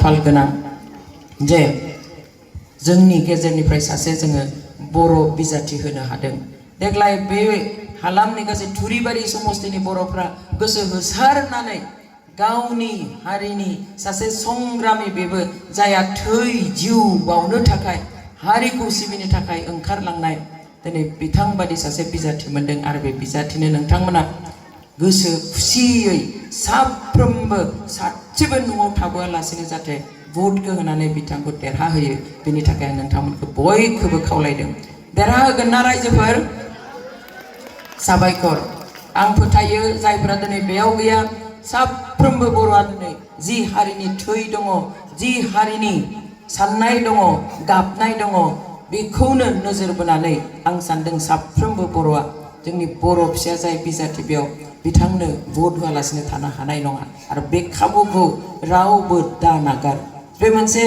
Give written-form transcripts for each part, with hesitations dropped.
खाफाल गोनां जे जोंनि गेजेरनिफ्राय सासे जोङो बर' बिजाथि होनो हादों। देग्लाय बे हालामनि गासै थुरिबारि समस्तिनि बर'फ्रा गोसो होसारनानै गावनि हारिनि सासे संग्रामि बेबो जाया थै जिउ बावनो थाखाय हारिखौ सिबिनो थाखाय ओंखारलांनाय दिनै बिथां बादि सासे बिजाथि मोनदों। आरो बे बिजाथिनो नोंथांमोना गोसो खुसियै साफ्रोमबो सासेबो न'आव थाबोआलासिनो जाहाथे भटखौ होनानै बिथांखौ देरहाहोयो बेनि थाखाय आं नोंथांमोनखौ बयखौबो खावलायदों। देरहाहोगोन ना रायजोफोर? साबायखर। आं फोथायो जायफोरा दिनै बेयाव गैया साफ्रोमबो बर'आ दिनै जि हारिनि थै दङ, जि हारिनि साननाय दङ, गाबनाय दङ, बेखौनो नोजोर बोनानै आं सानदों साफ्रोमबो बर'आ जोंनि बर' फिसाया जाय बिजाथि बेयाव बिथांनो भट होआलासिनो थानो हानाय नङा। आरो बे खाबुखौ रावबो दा नागार। बे मोनसे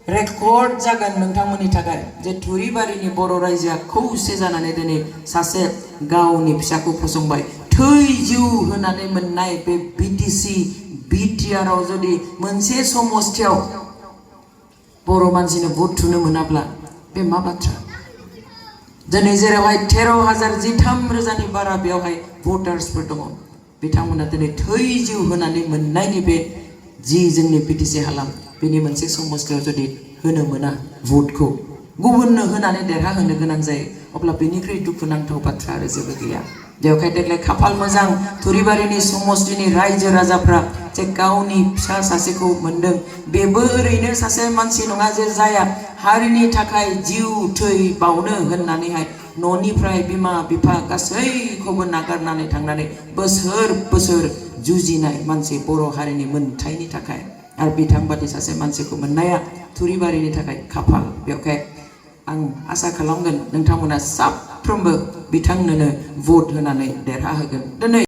रेकर्ड जागोन नोंथांमोननि थाखाय जे थुरिबारिनि बर' रायजोआ खौसे जानानै दिनै सासे गावनि फिसाखौ फसंबाय। थै जिउ होनानै मोननाय बे बिटिसि बिटिआरआव जुदि मोनसे समस्थियाव बर' मानसिनो भट थुनो मोनाब्ला बे मा बाथ्रा? दिनै जेरावहाय 13,000 बारा बेयावहाय भटार्सफोर दङ, बिथांमोना दिनै थै जिउ होनानै मोननायनि बे जि जोंनि बिटिसि हालाम बेनि मोनसे समस्थियाव जुदि होनो मोना भटखौ, गुबुननो होनानै देरहाहोनो गोनां जायो, अब्ला बेनिख्रुइ दुखुनांथाव बाथ्रा आरो जेबो गैया। बेवहाय देग्लाय खाफाल मोजां थुरिबारिनि समस्तिनि रायजो राजाफ्रा जे गावनि फिसा सासेखौ मोनदों। बेबो ओरैनो सासे मानसि नङा जे जाया हारिनि थाखाय जिउ थै बावनो होननानैहाय न'निफ्राय बिमा बिफा गासैखौबो नागारनानै थांनानै बोसोर बोसोर जुजिनाय मानसि बर' हारिनि मोनथायनि थाखाय। आरो बिथांबादि सासे मानसिखौ मोननाया थुरिबारिनि थाखाय खाफाल। बेवहाय आं आसा खालामगोन नोंथांमोना साफ्रोमबो बिथांनोनो भट होनानै देरहाहोगोन। दिनै